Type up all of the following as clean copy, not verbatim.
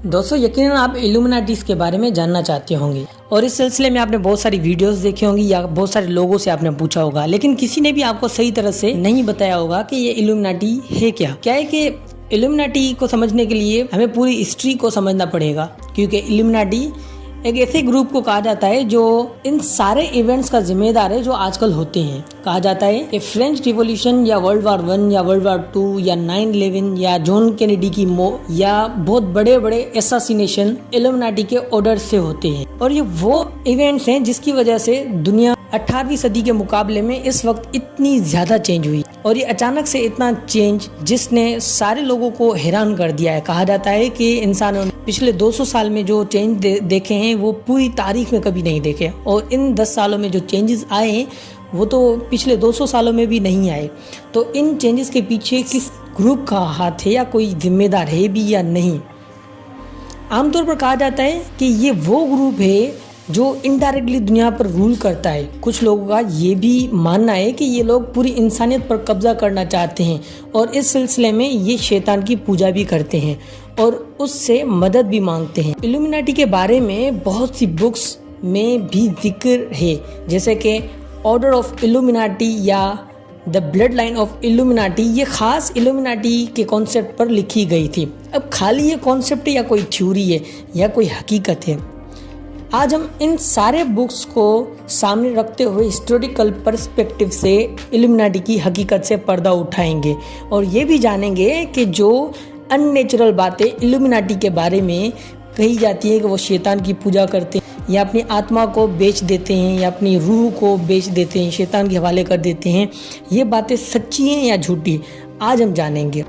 दोस्तों यकीनन आप इल्यूमिनाटीज के बारे में जानना चाहते होंगे और इस सिलसिले में आपने बहुत सारी वीडियोस देखे होंगी या बहुत सारे लोगों से आपने पूछा होगा, लेकिन किसी ने भी आपको सही तरह से नहीं बताया होगा कि ये इल्यूमिनाटी है क्या है कि इल्यूमिनाटी को समझने के लिए हमें पूरी हिस्ट्री को समझना पड़ेगा, क्योंकि इल्यूमिनाटी एक ऐसे ग्रुप को कहा जाता है जो इन सारे इवेंट्स का जिम्मेदार है जो आजकल होते हैं। कहा जाता है कि फ्रेंच रिवॉल्यूशन या वर्ल्ड वार 1 या वर्ल्ड वार 2 या 9/11 या जॉन कैनेडी की या बहुत बड़े बड़े एसासिनेशन इल्यूमिनाटी के ऑर्डर से होते हैं। और ये वो इवेंट्स हैं जिसकी वजह से दुनिया 18वीं सदी के मुकाबले में इस वक्त इतनी ज्यादा चेंज हुई, और ये अचानक से इतना चेंज जिसने सारे लोगों को हैरान कर दिया है। कहा जाता है कि इंसानों ने पिछले 200 साल में जो चेंज देखे हैं वो पूरी तारीख में कभी नहीं देखे, और इन 10 सालों में जो चेंजेस आए हैं वो तो पिछले 200 सालों में भी नहीं आए। तो इन चेंजेस के पीछे किस ग्रुप का हाथ है या कोई जिम्मेदार है भी या नहीं। आमतौर पर कहा जाता है कि ये वो ग्रुप है जो इनडायरेक्टली दुनिया पर रूल करता है। कुछ लोगों का ये भी मानना है कि ये लोग पूरी इंसानियत पर कब्जा करना चाहते हैं और इस सिलसिले में ये शैतान की पूजा भी करते हैं और उससे मदद भी मांगते हैं। इल्यूमिनाटी के बारे में बहुत सी बुक्स में भी जिक्र है, जैसे कि ऑर्डर ऑफ इल्यूमिनाटी या the blood line of illuminati. ये खास इल्यूमिनाटी के कॉन्सेप्ट पर लिखी गई थी। अब खाली ये कॉन्सेप्ट या कोई थ्योरी है या कोई हकीकत है, आज हम इन सारे बुक्स को सामने रखते हुए हिस्टोरिकल पर्सपेक्टिव से इल्यूमिनाटी की हकीकत से पर्दा उठाएंगे और ये भी जानेंगे कि जो अननेचुरल बातें इल्यूमिनाटी के बारे में कही जाती है कि वो शैतान की पूजा करते हैं या अपनी आत्मा को बेच देते हैं या अपनी रूह को बेच देते हैं, शैतान के हवाले कर देते हैं, ये बातें सच्ची हैं या झूठी, आज हम जानेंगे।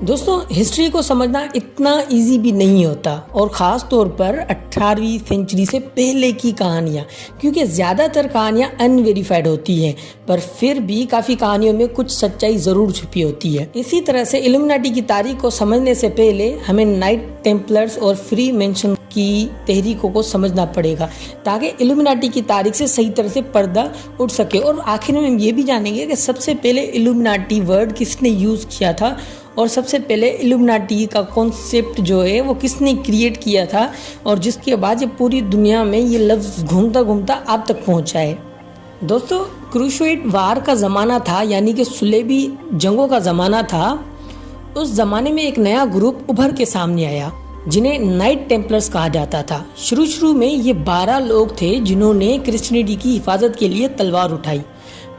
दोस्तों हिस्ट्री को समझना इतना इजी भी नहीं होता, और ख़ास तौर पर 18वीं सेंचुरी से पहले की कहानियाँ, क्योंकि ज़्यादातर कहानियाँ अनवेरीफाइड होती हैं, पर फिर भी काफ़ी कहानियों में कुछ सच्चाई ज़रूर छुपी होती है। इसी तरह से इल्यूमिनाटी की तारीख को समझने से पहले हमें नाइट टेम्पलर्स और फ्री मेंशन की तहरीकों को समझना पड़ेगा ताकि इल्यूमिनाटी की तारीख से सही तरह से पर्दा उठ सके। और आखिर में हम ये भी जानेंगे कि सबसे पहले इल्यूमिनाटी वर्ड किसने यूज़ किया था और सबसे पहले इल्यूमिनाटी का कॉन्सेप्ट जो है वो किसने क्रिएट किया था, और जिसके बाद ये पूरी दुनिया में ये लफ्ज़ घूमता घूमता आप तक पहुंचा है। दोस्तों क्रूसेड वार का ज़माना था, यानी कि सुलेबी जंगों का ज़माना था। उस ज़माने में एक नया ग्रुप उभर के सामने आया जिन्हें नाइट टेम्पलर्स कहा जाता था। शुरू में ये 12 लोग थे जिन्होंने क्रिश्चियनिटी की हिफाजत के लिए तलवार उठाई,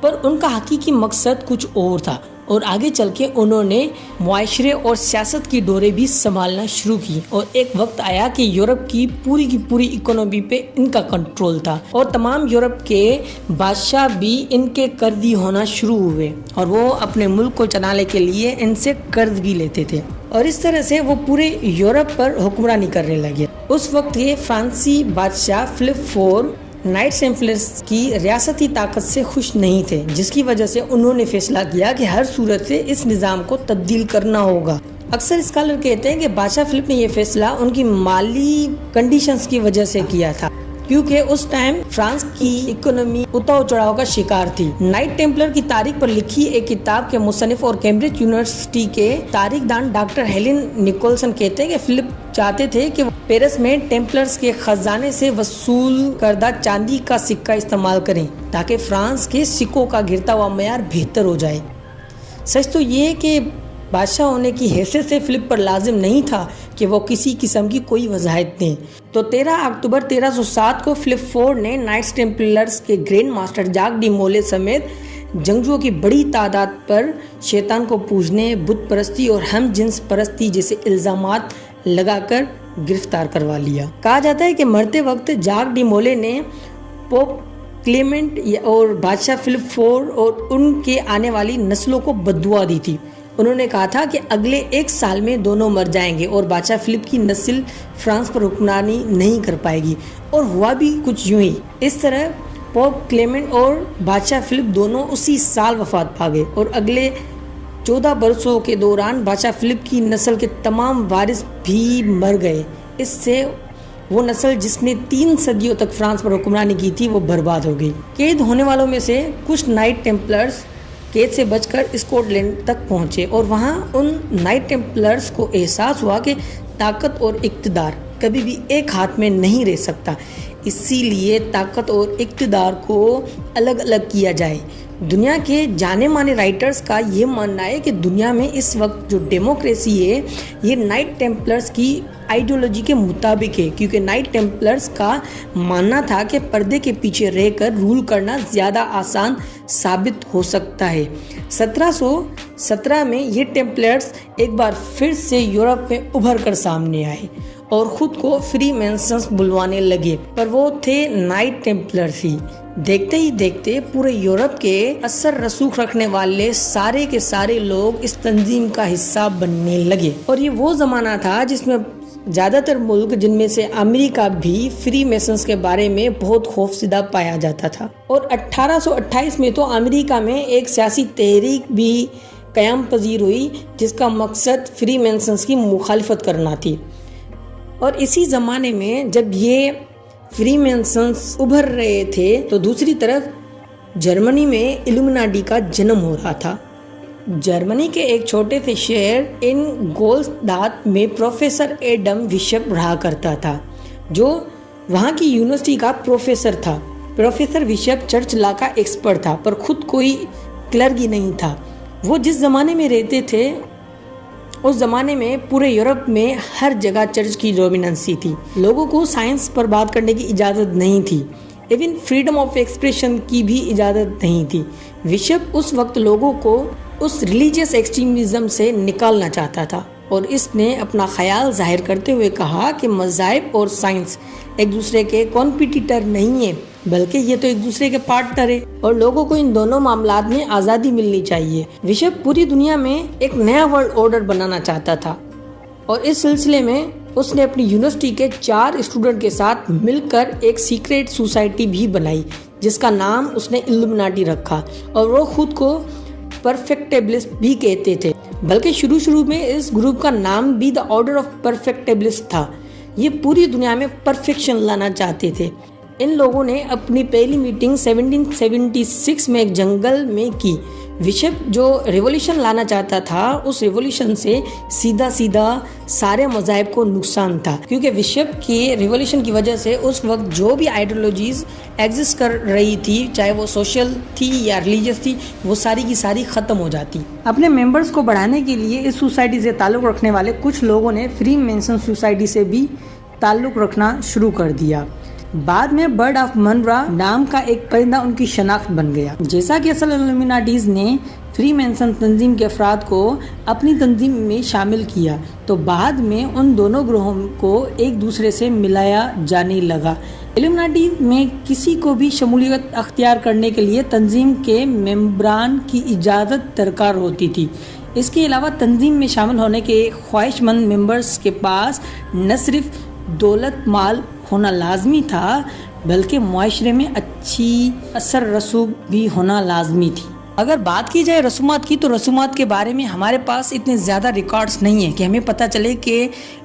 पर उनका हकीकी मकसद कुछ और था और आगे चल के उन्होंने मुआशरे और सियासत की डोरें भी संभालना शुरू की, और एक वक्त आया कि यूरोप की पूरी इकोनॉमी पे इनका कंट्रोल था और तमाम यूरोप के बादशाह भी इनके कर्जी होना शुरू हुए और वो अपने मुल्क को चलाने के लिए इनसे कर्ज भी लेते थे, और इस तरह से वो पूरे यूरोप पर हुक्मरानी करने लगे। उस वक्त ये फ्रांसी बादशाह फिलिप IV नाइट टेम्पलर्स की रियासती ताकत से खुश नहीं थे, जिसकी वजह से उन्होंने फैसला किया कि हर सूरत से इस निज़ाम को तब्दील करना होगा। अक्सर स्कॉलर कहते हैं कि बादशाह फिलिप ने यह फैसला उनकी माली कंडीशंस की वजह से किया था, क्योंकि उस टाइम फ्रांस की इकोनॉमी उतार चढ़ाव का शिकार थी। नाइट टेम्पलर की तारीख पर लिखी एक किताब के मुसन्निफ और कैम्ब्रिज यूनिवर्सिटी के तारीखदान डॉक्टर हेलेन निकोलसन कहते हैं कि फिलिप चाहते थे कि पेरिस में टेम्पलर्स के खजाने से वसूल करदा चांदी का सिक्का इस्तेमाल करें ताकि फ्रांस के सिक्कों का गिरता हुआ मयार बेहतर हो जाए। सच तो ये है कि बादशाह होने की हैसियत से फिलिप पर लाजिम नहीं था कि वो किसी किस्म की कोई वजाहत दें। तो 13 अक्टूबर 1307 को फिलिप IV ने नाइट्स टेम्पलर्स के ग्रैंड मास्टर जाक डी मोले समेत जंगजुओं की बड़ी तादाद पर शैतान को पूजने, बुत परस्ती और हम जिन्स परस्ती जैसे इल्जामात लगाकर गिरफ्तार करवा लिया। कहा जाता है कि मरते वक्त जाक डी मोले ने पोप क्लेमेंट और बादशाह फिलिप IV और उनके आने वाली नस्लों को बद्दुआ दी थी। उन्होंने कहा था कि अगले 1 साल में दोनों मर जाएंगे और बादशाह फिलिप की नस्ल फ्रांस पर हुक्मरानी नहीं कर पाएगी, और हुआ भी कुछ यूं ही। इस तरह पोप क्लेमेंट और बादशाह फिलिप दोनों उसी साल वफात पा गए और अगले 14 बरसों के दौरान बादशाह फिलिप की नस्ल के तमाम वारिस भी मर गए। इससे वो नस्ल जिसने 3 सदियों तक फ्रांस पर हुक्मरानी की थी वो बर्बाद हो गई। कैद होने वालों में से कुछ नाइट टेम्पलर्स कैद से बचकर स्कॉटलैंड तक पहुंचे और वहां उन नाइट टेम्पलर्स को एहसास हुआ कि ताकत और इक़्तिदार कभी भी एक हाथ में नहीं रह सकता, इसीलिए ताकत और इक़्तिदार को अलग अलग किया जाए। दुनिया के जाने माने राइटर्स का ये मानना है कि दुनिया में इस वक्त जो डेमोक्रेसी है ये नाइट टेम्पलर्स की आइडियोलॉजी के मुताबिक है, क्योंकि नाइट टेम्पलर्स का मानना था कि पर्दे के पीछे रहकर रूल करना ज़्यादा आसान साबित हो सकता है। 1717 में ये टेम्पलर्स एक बार फिर से यूरोप में उभर कर सामने आए और ख़ुद को फ्री मेसन्स बुलवाने लगे, पर वो थे नाइट टेम्पलर्स ही। देखते ही देखते पूरे यूरोप के असर रसूख रखने वाले सारे के सारे लोग इस तंजीम का हिस्सा बनने लगे। और ये वो ज़माना था जिसमें ज़्यादातर मुल्क, जिनमें से अमेरिका भी, फ्री मेसन्स के बारे में बहुत खौफजदा पाया जाता था। और 1828 में तो अमेरिका में एक सियासी तहरीक भी क़याम पजीर हुई जिसका मकसद फ्री मेसन्स की मुखालिफत करना थी। और इसी ज़माने में जब ये फ्री मेसन्स उभर रहे थे तो दूसरी तरफ जर्मनी में इल्यूमिनाटी का जन्म हो रहा था। जर्मनी के एक छोटे से शहर इन गोल्सडात में प्रोफेसर एडम विशप रहा करता था, जो वहाँ की यूनिवर्सिटी का प्रोफेसर था। प्रोफेसर विशप चर्च लॉ का एक्सपर्ट था, पर खुद कोई क्लर्की नहीं था। वो जिस ज़माने में रहते थे उस ज़माने में पूरे यूरोप में हर जगह चर्च की डोमिनेंसी थी। लोगों को साइंस पर बात करने की इजाज़त नहीं थी, इवन फ्रीडम ऑफ एक्सप्रेशन की भी इजाज़त नहीं थी। बिशप उस वक्त लोगों को उस रिलीजियस एक्सट्रीमिज़म से निकालना चाहता था और इसने अपना ख्याल जाहिर करते हुए कहा कि मज़ाहिब और साइंस एक दूसरे के कॉम्पिटिटर नहीं है, बल्कि ये तो एक दूसरे के पार्टनर है और लोगों को इन दोनों मामलात में आज़ादी मिलनी चाहिए। बिशप पूरी दुनिया में एक नया वर्ल्ड ऑर्डर बनाना चाहता था और इस सिलसिले में उसने अपनी यूनिवर्सिटी के 4 स्टूडेंट के साथ मिलकर एक सीक्रेट सोसाइटी भी बनाई जिसका नाम उसने इल्यूमिनाटी रखा। और वो खुद को परफेक्टेबलिस्ट भी कहते थे, बल्कि शुरू में इस ग्रुप का नाम भी द ऑर्डर ऑफ परफेक्टेबलिस्ट था। ये पूरी दुनिया में परफेक्शन लाना चाहते थे। इन लोगों ने अपनी पहली मीटिंग 1776 में एक जंगल में की। बिशप जो रेवोल्यूशन लाना चाहता था, उस रेवोल्यूशन से सीधा सारे मज़ाहिब को नुकसान था, क्योंकि बिशप के रेवोल्यूशन की वजह से उस वक्त जो भी आइडियोलॉजीज एग्जिस्ट कर रही थी, चाहे वो सोशल थी या रिलीजियस थी, वो सारी की सारी ख़त्म हो जाती। अपने मेंबर्स को बढ़ाने के लिए इस सोसाइटी से ताल्लुक़ रखने वाले कुछ लोगों ने फ्री मेसन सोसाइटी से भी ताल्लुक़ रखना शुरू कर दिया। बाद में बर्ड ऑफ मनरा नाम का एक परिंदा उनकी शनाख्त बन गया। जैसा कि असल इल्यूमिनाटीज़ ने फ्री मेसन तंजीम के अफराद को अपनी तंजीम में शामिल किया, तो बाद में उन दोनों ग्रोहों को एक दूसरे से मिलाया जाने लगा। इल्यूमिनाटी में किसी को भी शमूलियत अख्तियार करने के लिए तंजीम के मेम्बरान की इजाज़त दरकार होती थी। इसके अलावा तंजीम में शामिल होने के ख्वाहिशमंद मेंबर्स के पास न सिर्फ दौलत माल होना लाजमी था, बल्कि मुआशरे में अच्छी असर रसूख भी होना लाजमी थी। अगर बात की जाए रसूमात की, तो रसूमात के बारे में हमारे पास इतने ज़्यादा रिकॉर्ड्स नहीं है कि हमें पता चले कि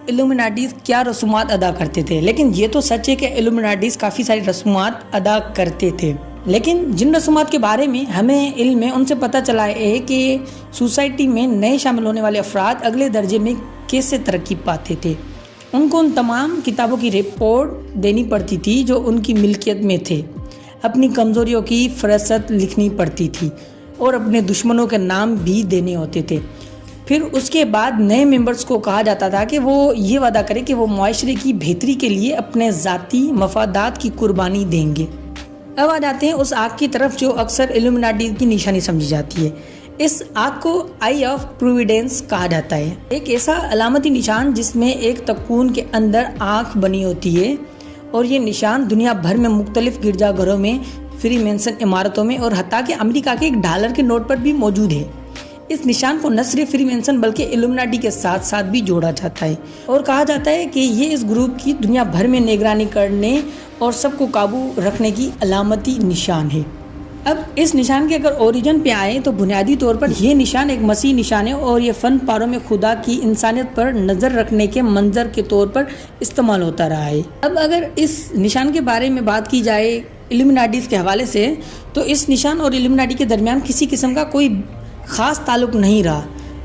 इल्यूमिनाटीज़ क्या रसूमात अदा करते थे। लेकिन ये तो सच है कि इल्यूमिनाटीज़ काफ़ी सारी रसूमात अदा करते थे। लेकिन जिन रसूमात के बारे में हमें इल्म है, उनसे पता चला है कि सोसाइटी में नए शामिल होने वाले अफराद अगले दर्जे में कैसे तरक्की पाते थे। उनको उन तमाम किताबों की रिपोर्ट देनी पड़ती थी जो उनकी मिल्कियत में थे, अपनी कमज़ोरियों की फहरिस्त लिखनी पड़ती थी और अपने दुश्मनों के नाम भी देने होते थे। फिर उसके बाद नए मेंबर्स को कहा जाता था कि वो ये वादा करें कि वो मुआशरे की बेहतरी के लिए अपने ज़ाती मफादात की कुर्बानी देंगे। अब आ जाते हैं उस आग की तरफ जो अक्सर इल्यूमिनाटी की निशानी समझी जाती है। इस आग को आई ऑफ प्रोविडेंस कहा जाता है, एक ऐसा अलामती निशान जिसमें एक तकून के अंदर आँख बनी होती है और ये निशान दुनिया भर में मुख्तलिफ गिरजाघरों में, फ्री मेसन इमारतों में और हत्ता कि अमेरिका के $1 के नोट पर भी मौजूद है। इस निशान को न सिर्फ फ्री मेसन बल्कि इल्यूमिनाटी के साथ साथ भी जोड़ा जाता है और कहा जाता है कि ये इस ग्रुप की दुनिया भर में निगरानी करने और सबको काबू रखने की अलामती निशान है। अब इस निशान के अगर ओरिजिन पे आए तो बुनियादी तौर पर यह निशान एक मसीह निशान है और ये फ़न पारों में खुदा की इंसानियत पर नज़र रखने के मंजर के तौर पर इस्तेमाल होता रहा है। अब अगर इस निशान के बारे में बात की जाए इल्यूमिनाटीज़ के हवाले से, तो इस निशान और इल्यूमिनाटी के दरमियान किसी किस्म का कोई ख़ास ताल्लुक़ नहीं रहा।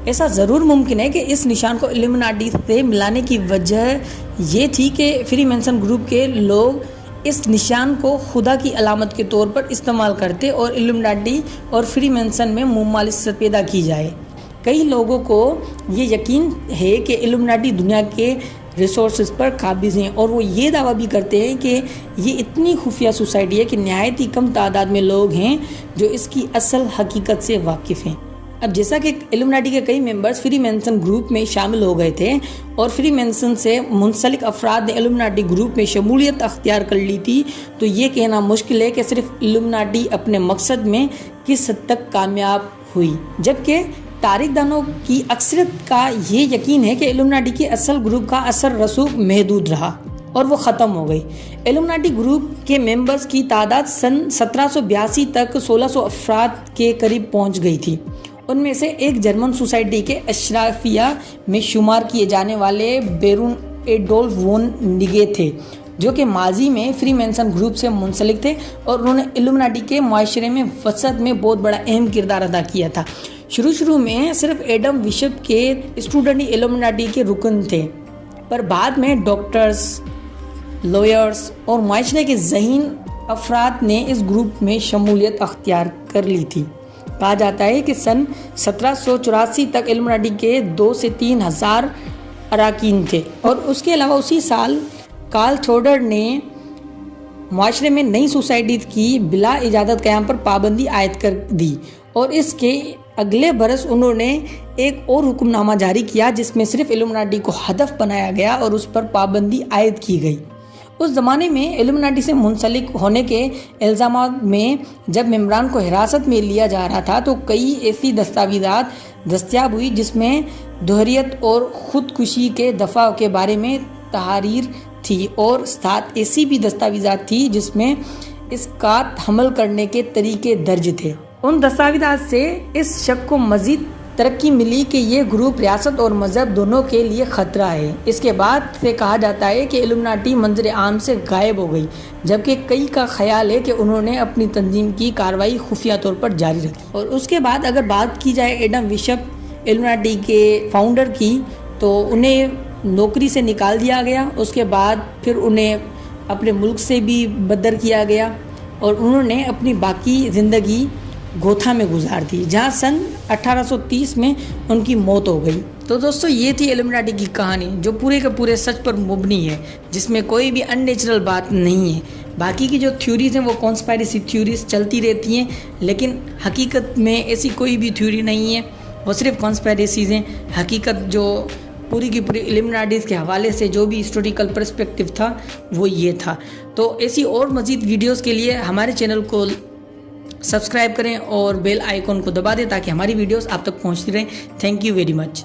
ऐसा ज़रूर मुमकिन है कि इस निशान को इल्यूमिनाटी से मिलाने की वजह ये थी कि फ्रीमेसन ग्रुप के लोग इस निशान को खुदा की अलामत के तौर पर इस्तेमाल करते और इल्यूमिनाटी और फ्रीमेसन में मुमालिसत पैदा की जाए। कई लोगों को ये यकीन है कि इल्यूमिनाटी दुनिया के रिसोर्सेज पर काबिज़ हैं और वो ये दावा भी करते हैं कि ये इतनी खुफिया सोसाइटी है कि नहायत ही कम तादाद में लोग हैं जो इसकी असल हकीकत से वाकिफ़ हैं। अब जैसा कि इल्यूमिनाटी के कई मेंबर्स फ्रीमेसन ग्रुप में शामिल हो गए थे और फ्रीमेसन से मुंसलिक अफराद ने इल्यूमिनाटी ग्रुप में शमूलियत अख्तियार कर ली थी, तो ये कहना मुश्किल है कि सिर्फ इल्यूमिनाटी अपने मकसद में किस हद तक कामयाब हुई, जबकि तारीखदानों की अक्सरियत का ये यकीन है कि इल्यूमिनाटी के असल ग्रुप का असर रसूख महदूद रहा और वो ख़त्म हो गई। इल्यूमिनाटी ग्रुप के मेंबर्स की तादाद सन 1782 तक 1600 अफराद के करीब पहुंच गई थी। उनमें से एक जर्मन सोसाइटी के अशराफिया में शुमार किए जाने वाले बेरून एडोल्फ वोन निगे थे, जो कि माजी में फ्रीमेसन ग्रुप से मुंसलिक थे और उन्होंने इल्यूमिनाटी के माशरे में वसत में बहुत बड़ा अहम किरदार अदा किया था। शुरू में सिर्फ एडम बिशप के स्टूडेंट ही इल्यूमिनाटी के रुकन थे, पर बाद में डॉक्टर्स, लॉयर्स और माशरे के ज़हीन अफराद ने इस ग्रुप में शमूलियत अख्तियार कर ली थी। कहा जाता है कि सन 1784 तक इल्यूमिनाटी के 2 से 3 हज़ार अरकान थे और उसके अलावा उसी साल कार्ल थोडर ने माशरे में नई सोसाइटी की बिला इजाज़त क़याम पर पाबंदी आयद कर दी और इसके अगले बरस उन्होंने एक और हुक्मनामा जारी किया जिसमें सिर्फ इल्यूमिनाटी को हदफ बनाया गया और उस पर पाबंदी आयद की गई। उस ज़माने में इल्यूमिनाटी से मुंसलिक होने के इल्ज़ामात में जब मेम्बरान को हिरासत में लिया जा रहा था तो कई ऐसी दस्तावेज़ात दस्तयाब हुई जिसमें दोहरियत और ख़ुदकुशी के दफ़ा के बारे में तहरीर थी और साथ ऐसी भी दस्तावेज़ात थी जिसमें इसका हमल करने के तरीके दर्ज थे। उन दस्तावेज़ात से इस शक को मज़ीद तरक्की मिली कि ये ग्रुप रियासत और मज़हब दोनों के लिए ख़तरा है। इसके बाद से कहा जाता है कि इल्यूमिनाटी मंजर आम से गायब हो गई, जबकि कई का ख्याल है कि उन्होंने अपनी तंजीम की कार्रवाई खुफिया तौर पर जारी रखी। और उसके बाद अगर बात की जाए एडम बिशप इल्यूमिनाटी के फाउंडर की, तो उन्हें नौकरी से निकाल दिया गया। उसके बाद फिर उन्हें अपने मुल्क से भी बदर किया गया और उन्होंने अपनी बाकी ज़िंदगी गोथा में गुजार दी, जहाँ सन 1830 में उनकी मौत हो गई। तो दोस्तों, ये थी इल्यूमिनाटी की कहानी जो पूरे के पूरे सच पर मुबनी है, जिसमें कोई भी अननेचुरल बात नहीं है। बाकी की जो थ्योरीज हैं वो कॉन्स्पायरेसी थ्योरीज चलती रहती हैं, लेकिन हकीकत में ऐसी कोई भी थ्योरी नहीं है, वो सिर्फ कॉन्स्पायरेसीज हैं। हकीकत जो पूरी की पूरी इल्यूमिनाटीज़ के हवाले से जो भी हिस्टोरिकल पर्सपेक्टिव था वो ये था। तो ऐसी और मज़ीद वीडियोज़ के लिए हमारे चैनल को सब्सक्राइब करें और बेल आइकॉन को दबा दें ताकि हमारी वीडियोस आप तक पहुंचती रहें। Thank you very much.